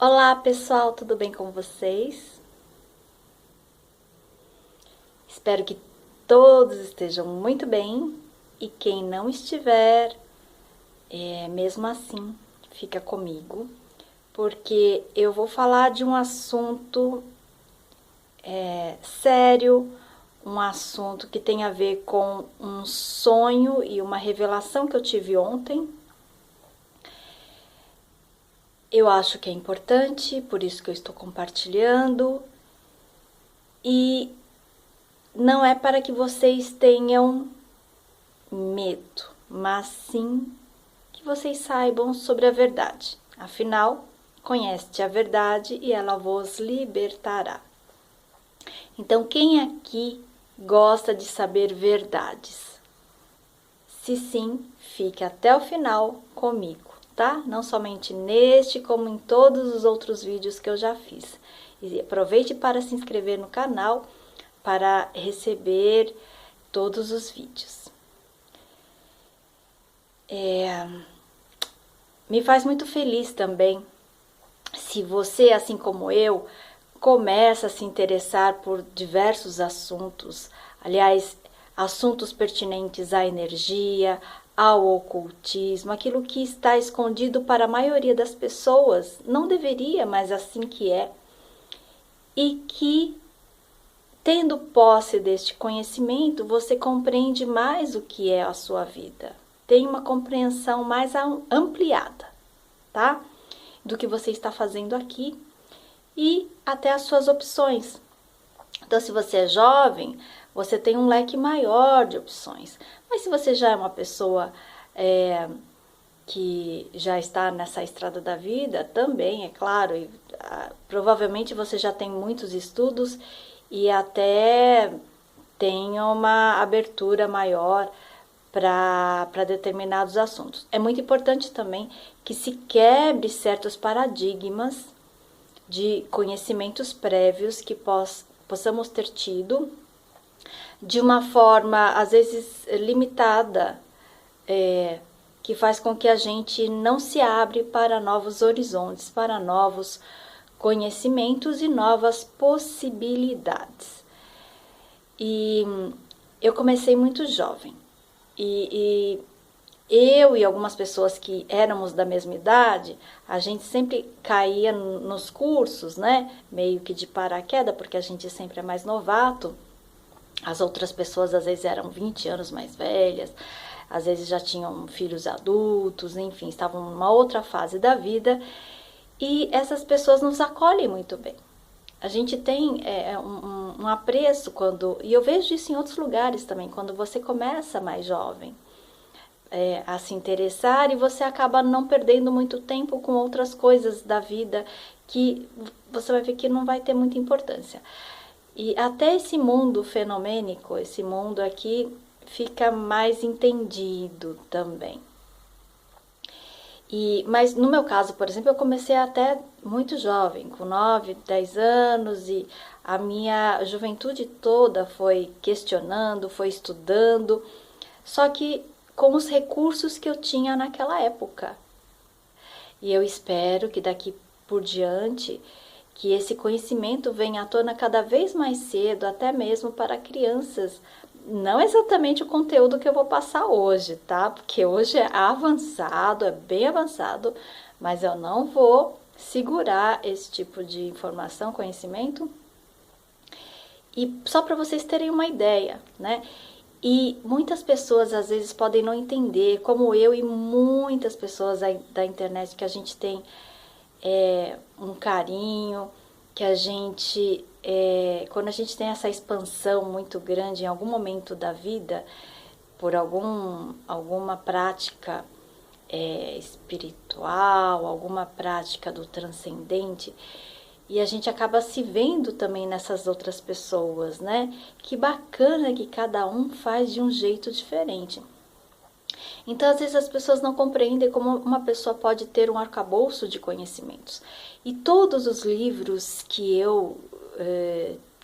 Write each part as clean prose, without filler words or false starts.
Olá pessoal, tudo bem com vocês? Espero que todos estejam muito bem e quem não estiver, mesmo assim, fica comigo, porque eu vou falar de um assunto sério, um assunto que tem a ver com um sonho e uma revelação que eu tive ontem. Eu acho que é importante, por isso que eu estou compartilhando. E não é para que vocês tenham medo, mas sim que vocês saibam sobre a verdade. Afinal, conhece a verdade e ela vos libertará. Então, quem aqui gosta de saber verdades? Se sim, fique até o final comigo, tá? Não somente neste, como em todos os outros vídeos que eu já fiz. E aproveite para se inscrever no canal para receber todos os vídeos. Me faz muito feliz também se você, assim como eu, começa a se interessar por diversos assuntos, aliás, assuntos pertinentes à energia, ao ocultismo, aquilo que está escondido para a maioria das pessoas, não deveria, mas assim que é, e que, tendo posse deste conhecimento, você compreende mais o que é a sua vida, tem uma compreensão mais ampliada, tá? Do que você está fazendo aqui e até as suas opções. Então, se você é jovem, você tem um leque maior de opções. Mas se você já é uma pessoa que já está nessa estrada da vida, também, é claro, provavelmente você já tem muitos estudos e até tem uma abertura maior para determinados assuntos. É muito importante também que se quebre certos paradigmas de conhecimentos prévios que possamos ter tido de uma forma, às vezes, limitada, que faz com que a gente não se abre para novos horizontes, para novos conhecimentos e novas possibilidades. E eu comecei muito jovem. E eu e algumas pessoas que éramos da mesma idade, a gente sempre caía nos cursos, né? Meio que de paraquedas, porque a gente sempre é mais novato. As outras pessoas às vezes eram 20 anos mais velhas, às vezes já tinham filhos adultos, enfim, estavam numa outra fase da vida. E essas pessoas nos acolhem muito bem. A gente tem um apreço quando, e eu vejo isso em outros lugares também, quando você começa mais jovem a se interessar e você acaba não perdendo muito tempo com outras coisas da vida que você vai ver que não vai ter muita importância. E até esse mundo fenomênico, esse mundo aqui, fica mais entendido também. Mas no meu caso, por exemplo, eu comecei até muito jovem, com 9, 10 anos, e a minha juventude toda foi questionando, foi estudando, só que com os recursos que eu tinha naquela época. E eu espero que daqui por diante, que esse conhecimento venha à tona cada vez mais cedo, até mesmo para crianças. Não exatamente o conteúdo que eu vou passar hoje, tá? Porque hoje é avançado, é bem avançado, mas eu não vou segurar esse tipo de informação, conhecimento. E só para vocês terem uma ideia, né? E muitas pessoas às vezes podem não entender, como eu e muitas pessoas da internet, que a gente tem um carinho, que a gente, quando a gente tem essa expansão muito grande em algum momento da vida, por alguma prática espiritual, alguma prática do transcendente, e a gente acaba se vendo também nessas outras pessoas, né? Que bacana que cada um faz de um jeito diferente. Então, às vezes as pessoas não compreendem como uma pessoa pode ter um arcabouço de conhecimentos. E todos os livros que eu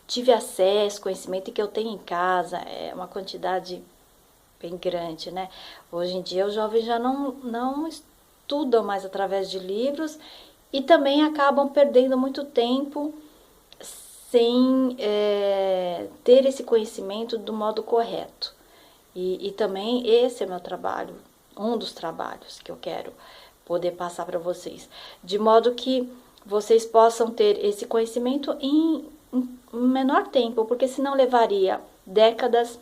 tive acesso, conhecimento, e que eu tenho em casa, é uma quantidade bem grande, né? Hoje em dia os jovens já não estudam mais através de livros e também acabam perdendo muito tempo sem ter esse conhecimento do modo correto. E também esse é meu trabalho, um dos trabalhos que eu quero poder passar para vocês, de modo que vocês possam ter esse conhecimento em menor tempo, porque senão levaria décadas,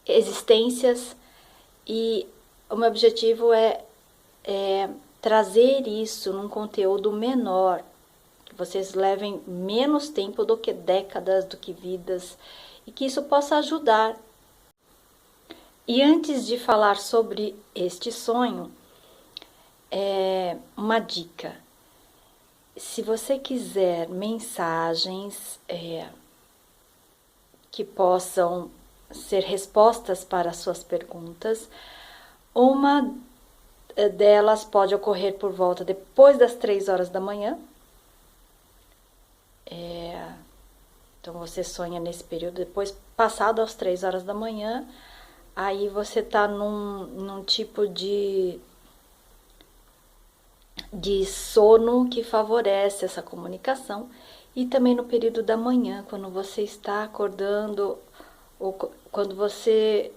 existências, e o meu objetivo é trazer isso num conteúdo menor, que vocês levem menos tempo do que décadas, do que vidas, e que isso possa ajudar. E antes de falar sobre este sonho, uma dica. Se você quiser mensagens que possam ser respostas para as suas perguntas, uma delas pode ocorrer por volta depois das 3 horas da manhã. Então você sonha nesse período, depois passado às 3 horas da manhã, aí você está num tipo de sono que favorece essa comunicação, e também no período da manhã, quando você está acordando, ou quando você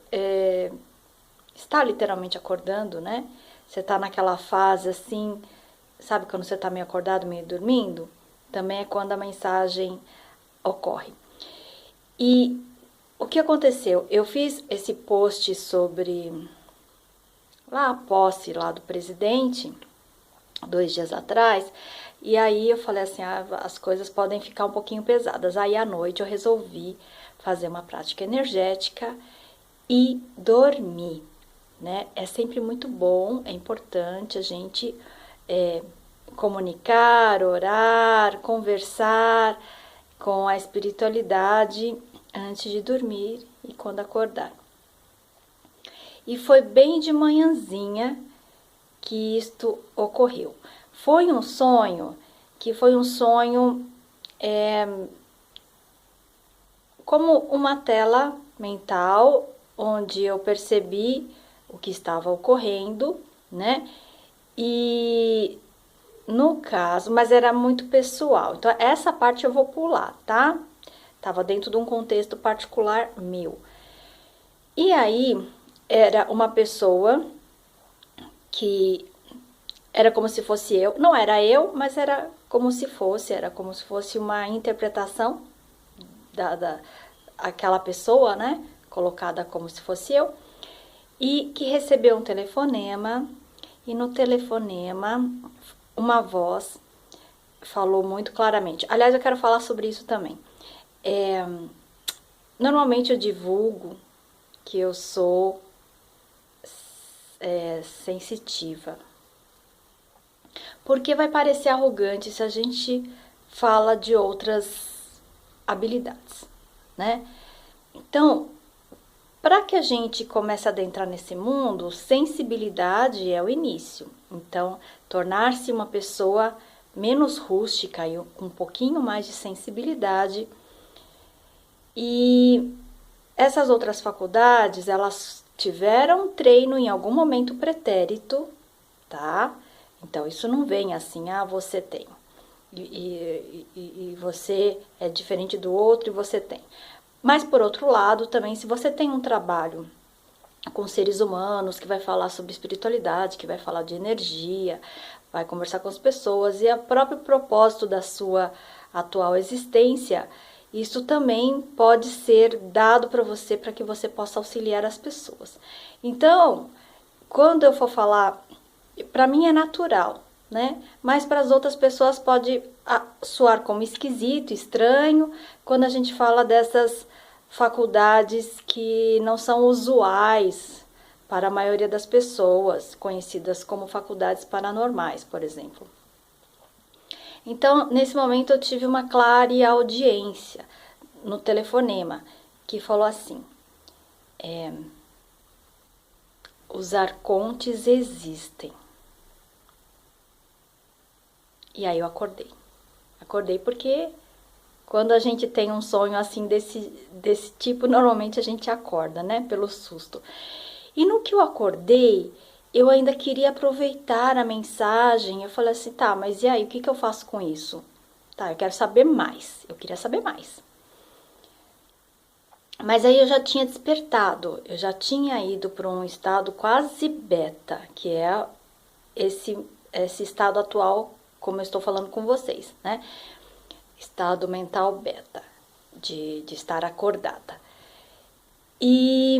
está literalmente acordando, né? Você está naquela fase assim, sabe quando você está meio acordado, meio dormindo? Também é quando a mensagem ocorre. E o que aconteceu? Eu fiz esse post sobre a posse lá do presidente, 2 dias atrás, e aí eu falei assim, as coisas podem ficar um pouquinho pesadas. Aí à noite eu resolvi fazer uma prática energética e dormir, né? É sempre muito bom, é importante a gente comunicar, orar, conversar com a espiritualidade antes de dormir e quando acordar. E foi bem de manhãzinha que isto ocorreu. Foi um sonho como uma tela mental, onde eu percebi o que estava ocorrendo, né? E no caso, mas era muito pessoal, então essa parte eu vou pular, tá? Tava dentro de um contexto particular meu. E aí, era uma pessoa que era como se fosse eu, não era eu, mas era como se fosse uma interpretação aquela pessoa, né, colocada como se fosse eu, e que recebeu um telefonema, e no telefonema uma voz falou muito claramente. Aliás, eu quero falar sobre isso também. Normalmente eu divulgo que eu sou sensitiva, porque vai parecer arrogante se a gente fala de outras habilidades, né? Então, para que a gente comece a adentrar nesse mundo, sensibilidade é o início. Então, tornar-se uma pessoa menos rústica e com um pouquinho mais de sensibilidade. E essas outras faculdades, elas tiveram treino em algum momento pretérito, tá? Então, isso não vem assim, você tem. E você é diferente do outro e você tem. Mas, por outro lado, também, se você tem um trabalho com seres humanos, que vai falar sobre espiritualidade, que vai falar de energia, vai conversar com as pessoas, e o próprio propósito da sua atual existência, isso também pode ser dado para você, para que você possa auxiliar as pessoas. Então, quando eu for falar, para mim é natural, né? Mas para as outras pessoas pode soar como esquisito, estranho, quando a gente fala dessas faculdades que não são usuais para a maioria das pessoas, conhecidas como faculdades paranormais, por exemplo. Então, nesse momento eu tive uma clara audiência no telefonema, que falou assim: os arcontes existem. E aí eu acordei. Acordei porque quando a gente tem um sonho assim desse tipo, normalmente a gente acorda, né? Pelo susto. E no que eu acordei, eu ainda queria aproveitar a mensagem. Eu falei assim, tá, mas e aí, o que eu faço com isso? Tá, eu quero saber mais, eu queria saber mais. Mas aí eu já tinha despertado, eu já tinha ido para um estado quase beta, que é esse estado atual, como eu estou falando com vocês, né? Estado mental beta, de estar acordada.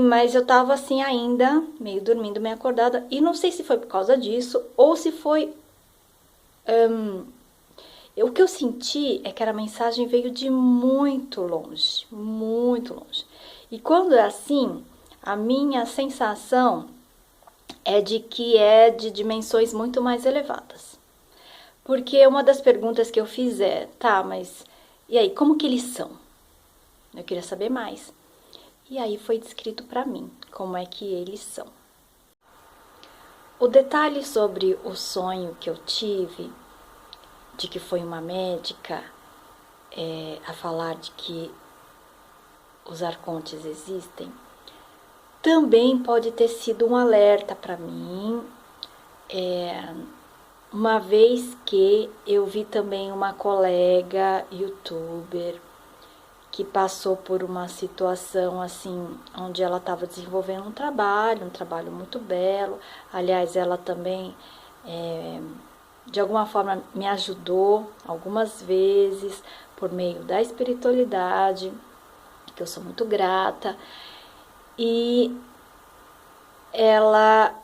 Mas eu tava assim ainda, meio dormindo, meio acordada, e não sei se foi por causa disso, ou se foi... o que eu senti é que a mensagem veio de muito longe, muito longe. E quando é assim, a minha sensação é de que é de dimensões muito mais elevadas. Porque uma das perguntas que eu fiz é, tá, mas e aí, como que eles são? Eu queria saber mais. E aí foi descrito para mim como é que eles são. O detalhe sobre o sonho que eu tive, de que foi uma médica a falar de que os arcontes existem, também pode ter sido um alerta para mim, uma vez que eu vi também uma colega youtuber que passou por uma situação assim, onde ela estava desenvolvendo um trabalho muito belo. Aliás, ela também, de alguma forma, me ajudou algumas vezes por meio da espiritualidade, que eu sou muito grata. E ela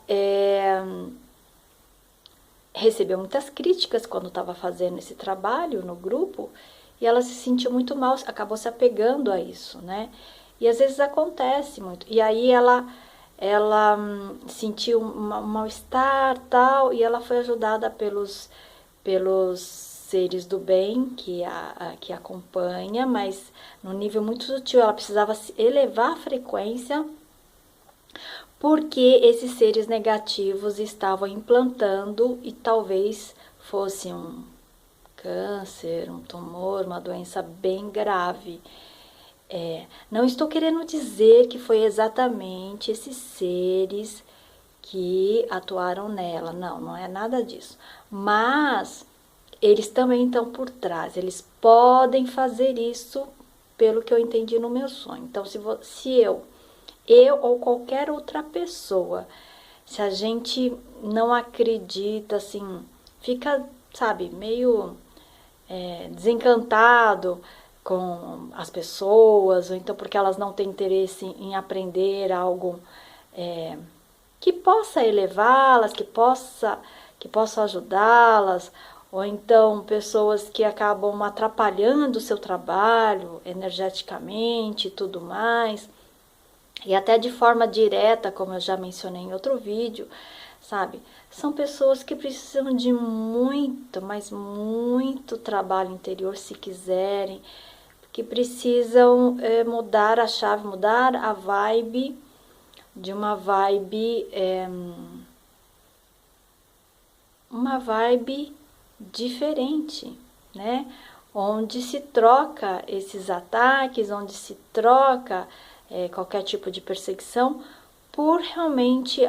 recebeu muitas críticas quando estava fazendo esse trabalho no grupo, e ela se sentiu muito mal, acabou se apegando a isso, né? E às vezes acontece muito. E aí ela sentiu um mal-estar, tal, e ela foi ajudada pelos seres do bem que acompanha, mas no nível muito sutil. Ela precisava elevar a frequência, porque esses seres negativos estavam implantando e talvez fosse um câncer, um tumor, uma doença bem grave. Não estou querendo dizer que foi exatamente esses seres que atuaram nela, não é nada disso. Mas eles também estão por trás, eles podem fazer isso pelo que eu entendi no meu sonho. Então, se eu ou qualquer outra pessoa, se a gente não acredita, assim, fica, sabe, meio desencantado com as pessoas, ou então porque elas não têm interesse em aprender algo que possa elevá-las, que possa ajudá-las, ou então pessoas que acabam atrapalhando o seu trabalho energeticamente e tudo mais, e até de forma direta, como eu já mencionei em outro vídeo, sabe? São pessoas que precisam de muito, mas muito trabalho interior se quiserem, que precisam mudar a chave, mudar a vibe, de uma vibe diferente, né? Onde se troca esses ataques, onde se troca qualquer tipo de perseguição por realmente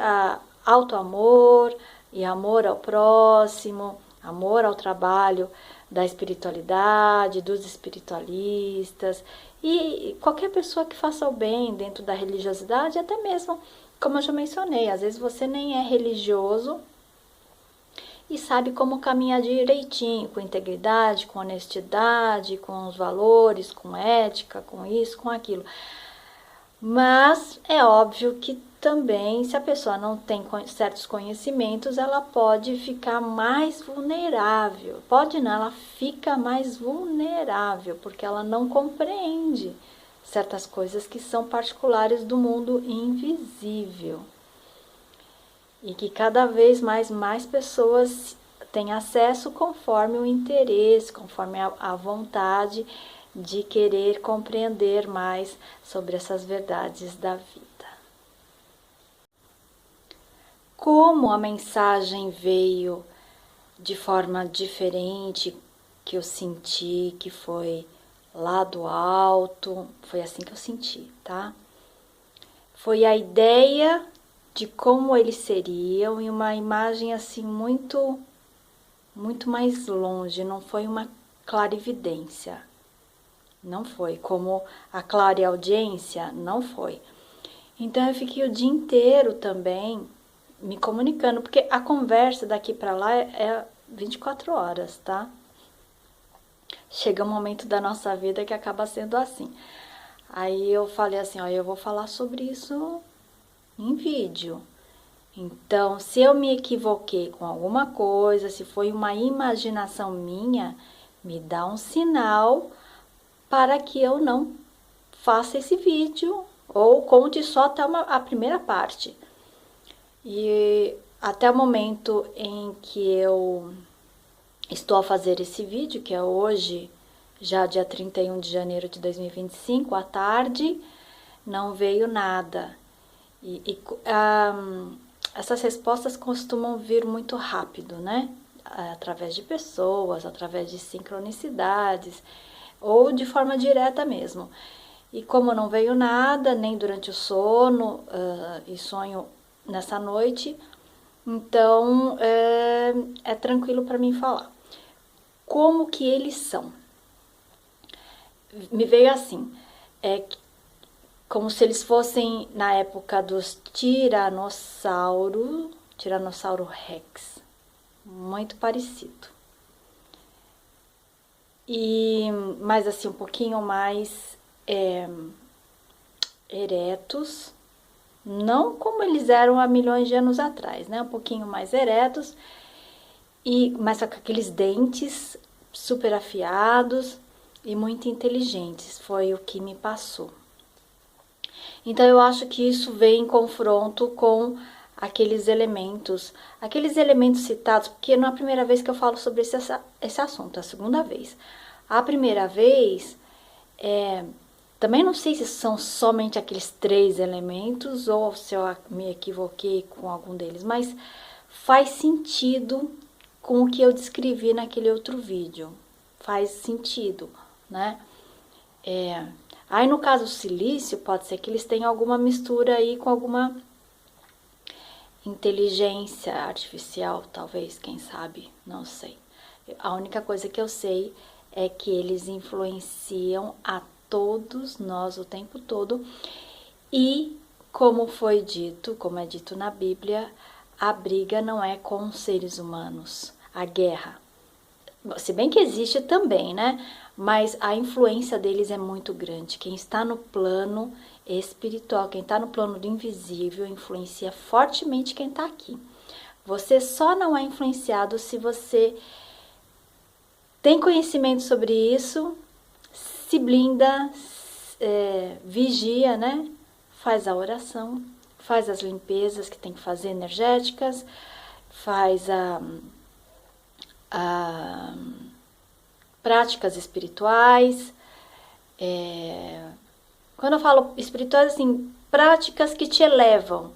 auto-amor e amor ao próximo, amor ao trabalho da espiritualidade, dos espiritualistas e qualquer pessoa que faça o bem dentro da religiosidade, até mesmo, como eu já mencionei, às vezes você nem é religioso e sabe como caminhar direitinho, com integridade, com honestidade, com os valores, com ética, com isso, com aquilo. Mas é óbvio que também, se a pessoa não tem certos conhecimentos, ela pode ficar mais vulnerável. Pode não, ela fica mais vulnerável, porque ela não compreende certas coisas que são particulares do mundo invisível. E que cada vez mais pessoas têm acesso conforme o interesse, conforme a vontade de querer compreender mais sobre essas verdades da vida. Como a mensagem veio de forma diferente, que eu senti que foi lá do alto, foi assim que eu senti, tá? Foi a ideia de como eles seriam e uma imagem assim muito mais longe, não foi uma clarividência. Não foi, como a clareaudiência, não foi. Então eu fiquei o dia inteiro também me comunicando, porque a conversa daqui para lá é 24 horas, tá? Chega um momento da nossa vida que acaba sendo assim. Aí eu falei assim, ó, eu vou falar sobre isso em vídeo. Então, se eu me equivoquei com alguma coisa, se foi uma imaginação minha, me dá um sinal para que eu não faça esse vídeo ou conte só até a primeira parte. E até o momento em que eu estou a fazer esse vídeo, que é hoje, já dia 31 de janeiro de 2025, à tarde, não veio nada. Essas respostas costumam vir muito rápido, né? Através de pessoas, através de sincronicidades, ou de forma direta mesmo. E como não veio nada, nem durante o sono, e sonho nessa noite, então é tranquilo para mim falar. Como que eles são? Me veio assim, como se eles fossem na época dos Tiranossauro Rex, muito parecido. E mais assim, um pouquinho mais eretos, não como eles eram há milhões de anos atrás, né? Um pouquinho mais eretos, mas com aqueles dentes super afiados e muito inteligentes, foi o que me passou. Então eu acho que isso vem em confronto com aqueles elementos citados, porque não é a primeira vez que eu falo sobre esse assunto, é a segunda vez. A primeira vez, também não sei se são somente aqueles 3 elementos ou se eu me equivoquei com algum deles, mas faz sentido com o que eu descrevi naquele outro vídeo. Faz sentido, né? Aí no caso do silício, pode ser que eles tenham alguma mistura aí com alguma inteligência artificial, talvez, quem sabe, não sei. A única coisa que eu sei é que eles influenciam a todos nós o tempo todo e, como foi dito, como é dito na Bíblia, a briga não é com os seres humanos, a guerra. Se bem que existe também, né? Mas a influência deles é muito grande. Quem está no plano espiritual, quem está no plano do invisível, influencia fortemente quem está aqui. Você só não é influenciado se você tem conhecimento sobre isso, se blinda, vigia, né? Faz a oração, faz as limpezas que tem que fazer energéticas, faz práticas espirituais. Quando eu falo espirituais, assim, práticas que te elevam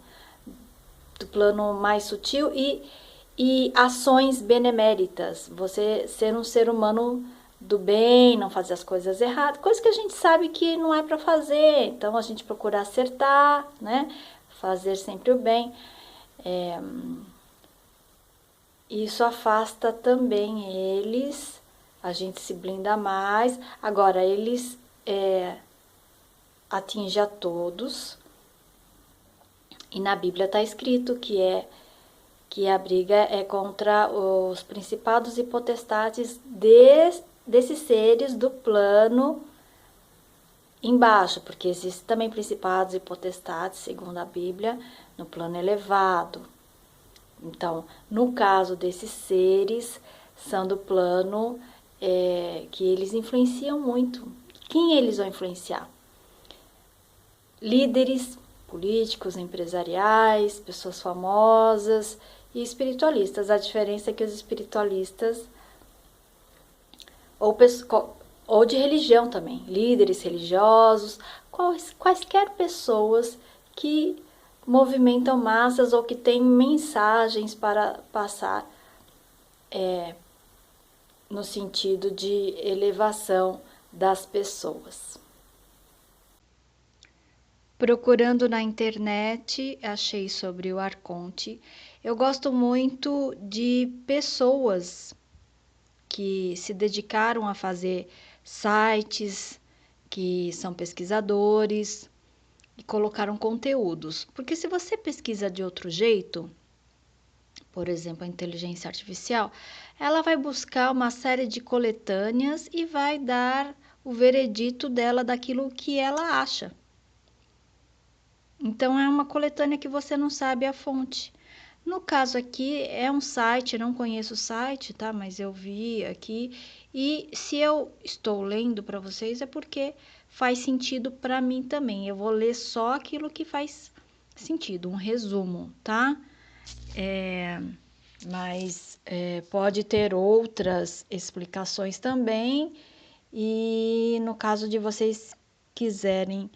do plano mais sutil e ações beneméritas. Você ser um ser humano do bem, não fazer as coisas erradas, coisas que a gente sabe que não é para fazer. Então a gente procura acertar, né? Fazer sempre o bem. Isso afasta também eles, a gente se blinda mais. Agora, eles atingem a todos. E na Bíblia está escrito que a briga é contra os principados e potestades desses seres do plano embaixo, porque existem também principados e potestades, segundo a Bíblia, no plano elevado. Então, no caso desses seres, são do plano que eles influenciam muito. Quem eles vão influenciar? Líderes políticos, empresariais, pessoas famosas e espiritualistas. A diferença é que os espiritualistas, ou de religião também, líderes religiosos, quaisquer pessoas que movimentam massas ou que têm mensagens para passar no sentido de elevação das pessoas. Procurando na internet, achei sobre o arconte. Eu gosto muito de pessoas que se dedicaram a fazer sites, que são pesquisadores e colocaram conteúdos. Porque se você pesquisa de outro jeito, por exemplo, a inteligência artificial, ela vai buscar uma série de coletâneas e vai dar o veredito dela daquilo que ela acha. Então, é uma coletânea que você não sabe a fonte. No caso aqui, é um site, não conheço o site, tá? Mas eu vi aqui. E se eu estou lendo para vocês, é porque faz sentido para mim também. Eu vou ler só aquilo que faz sentido, um resumo, tá? Mas pode ter outras explicações também. E no caso de vocês quiserem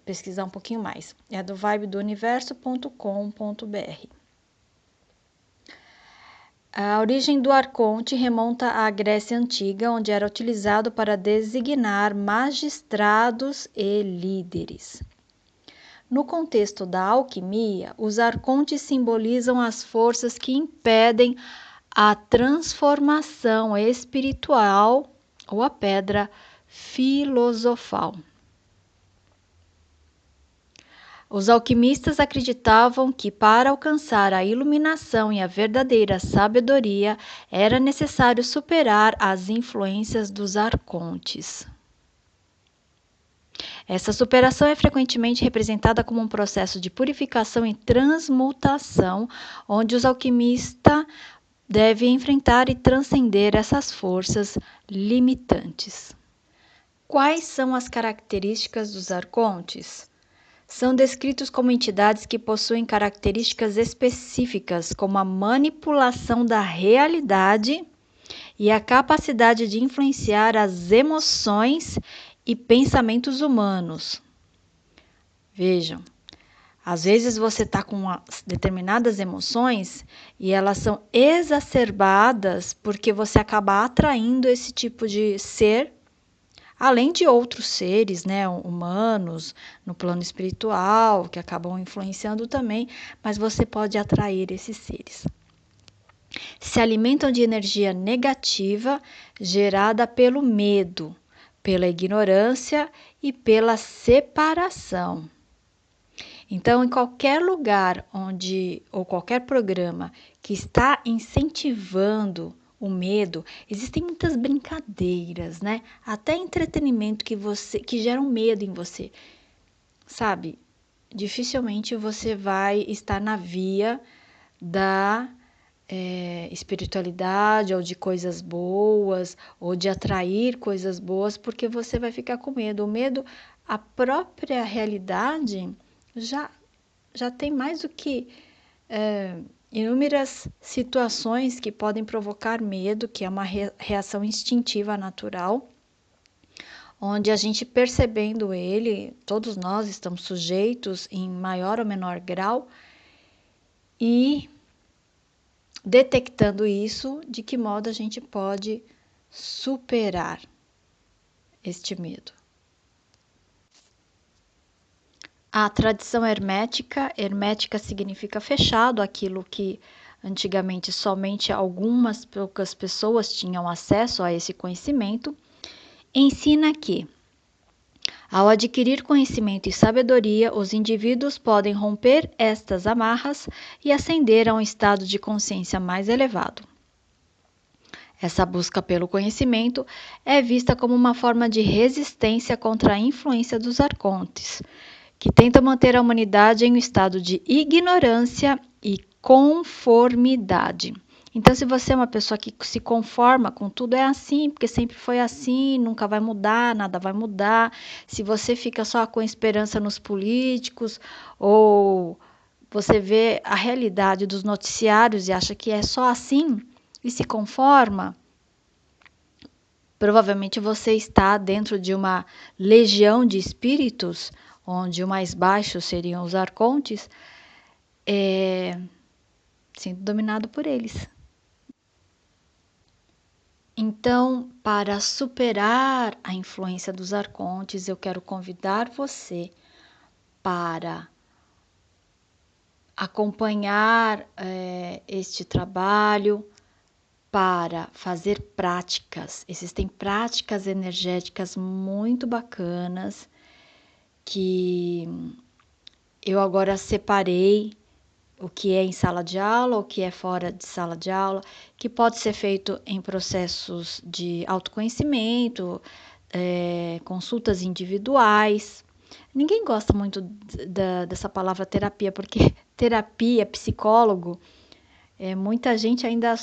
pesquisar um pouquinho mais. É do vibedouniverso.com.br. A origem do arconte remonta à Grécia Antiga, onde era utilizado para designar magistrados e líderes. No contexto da alquimia, os arcontes simbolizam as forças que impedem a transformação espiritual ou a pedra filosofal. Os alquimistas acreditavam que, para alcançar a iluminação e a verdadeira sabedoria, era necessário superar as influências dos arcontes. Essa superação é frequentemente representada como um processo de purificação e transmutação, onde os alquimistas devem enfrentar e transcender essas forças limitantes. Quais são as características dos arcontes? São descritos como entidades que possuem características específicas, como a manipulação da realidade e a capacidade de influenciar as emoções e pensamentos humanos. Vejam, às vezes você está com determinadas emoções e elas são exacerbadas porque você acaba atraindo esse tipo de ser, além de outros seres, né, humanos, no plano espiritual, que acabam influenciando também, mas você pode atrair esses seres. Se alimentam de energia negativa gerada pelo medo, pela ignorância e pela separação. Então, em qualquer lugar ou qualquer programa que está incentivando o medo, existem muitas brincadeiras, né? Até entretenimento que geram medo em você. Sabe? Dificilmente você vai estar na via da espiritualidade ou de coisas boas ou de atrair coisas boas, porque você vai ficar com medo. O medo, a própria realidade já tem mais do que inúmeras situações que podem provocar medo, que é uma reação instintiva natural, onde a gente percebendo ele, todos nós estamos sujeitos em maior ou menor grau, e detectando isso, de que modo a gente pode superar este medo. A tradição hermética significa fechado, aquilo que antigamente somente algumas poucas pessoas tinham acesso a esse conhecimento, ensina que, ao adquirir conhecimento e sabedoria, os indivíduos podem romper estas amarras e ascender a um estado de consciência mais elevado. Essa busca pelo conhecimento é vista como uma forma de resistência contra a influência dos arcontes, que tenta manter a humanidade em um estado de ignorância e conformidade. Então, se você é uma pessoa que se conforma com tudo, é assim, porque sempre foi assim, nunca vai mudar, nada vai mudar. Se você fica só com esperança nos políticos, ou você vê a realidade dos noticiários e acha que é só assim, e se conforma, provavelmente você está dentro de uma legião de espíritos, onde o mais baixo seriam os arcontes, sendo dominado por eles. Então, para superar a influência dos arcontes, eu quero convidar você para acompanhar este trabalho, para fazer práticas. Existem práticas energéticas muito bacanas que eu agora separei o que é em sala de aula, o que é fora de sala de aula, que pode ser feito em processos de autoconhecimento, consultas individuais. Ninguém gosta muito dessa palavra terapia, porque terapia, psicólogo, muita gente ainda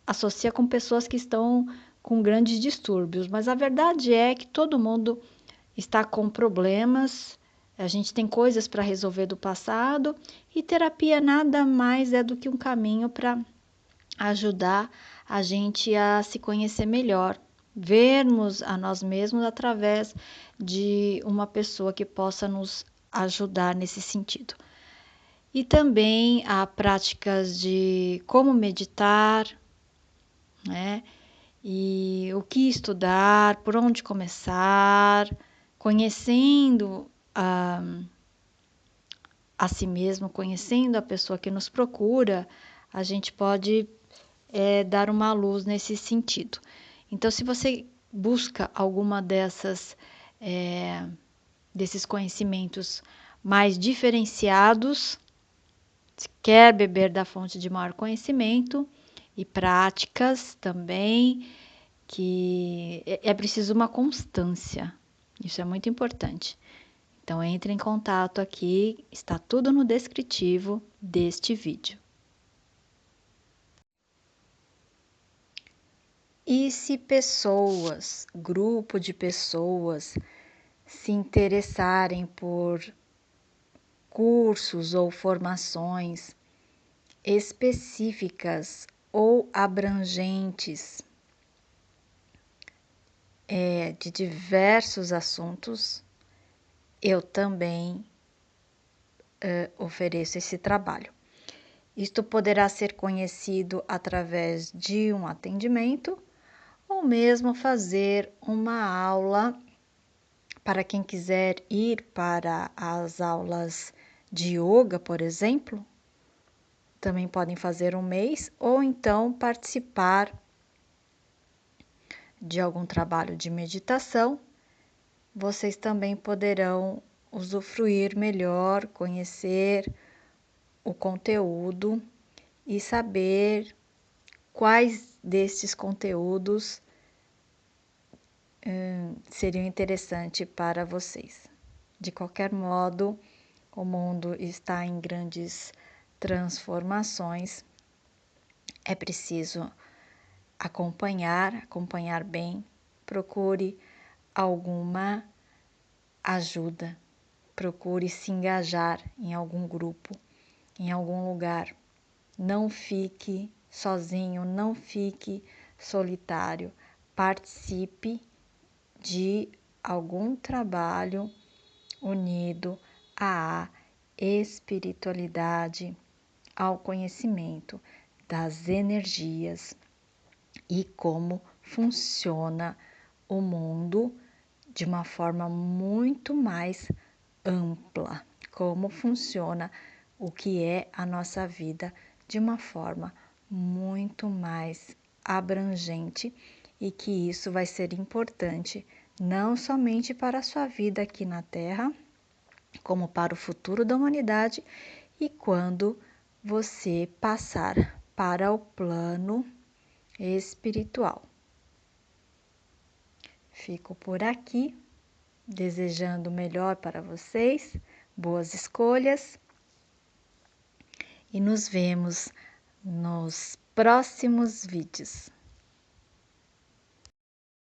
associa com pessoas que estão com grandes distúrbios, mas a verdade é que todo mundo está com problemas, a gente tem coisas para resolver do passado e terapia nada mais é do que um caminho para ajudar a gente a se conhecer melhor, vermos a nós mesmos através de uma pessoa que possa nos ajudar nesse sentido. E também há práticas de como meditar, né? E o que estudar, por onde começar, conhecendo a si mesmo, conhecendo a pessoa que nos procura, a gente pode dar uma luz nesse sentido. Então, se você busca alguma desses conhecimentos mais diferenciados, se quer beber da fonte de maior conhecimento e práticas também, que é preciso uma constância. Isso é muito importante. Então, entre em contato aqui, está tudo no descritivo deste vídeo. E se pessoas, grupo de pessoas, se interessarem por cursos ou formações específicas ou abrangentes de diversos assuntos, eu também ofereço esse trabalho. Isto poderá ser conhecido através de um atendimento ou mesmo fazer uma aula para quem quiser ir para as aulas de yoga, por exemplo. Também podem fazer um mês ou então participar de algum trabalho de meditação. Vocês também poderão usufruir melhor, conhecer o conteúdo e saber quais destes conteúdos seriam interessantes para vocês. De qualquer modo, o mundo está em grandes transformações. É preciso acompanhar bem. Procure alguma ajuda. Procure se engajar em algum grupo, em algum lugar. Não fique sozinho, não fique solitário. Participe de algum trabalho unido à espiritualidade, ao conhecimento das energias e como funciona o mundo de uma forma muito mais ampla, como funciona o que é a nossa vida de uma forma muito mais abrangente e que isso vai ser importante não somente para a sua vida aqui na Terra, como para o futuro da humanidade e quando você passar para o plano espiritual. Fico por aqui, desejando o melhor para vocês, boas escolhas e nos vemos nos próximos vídeos.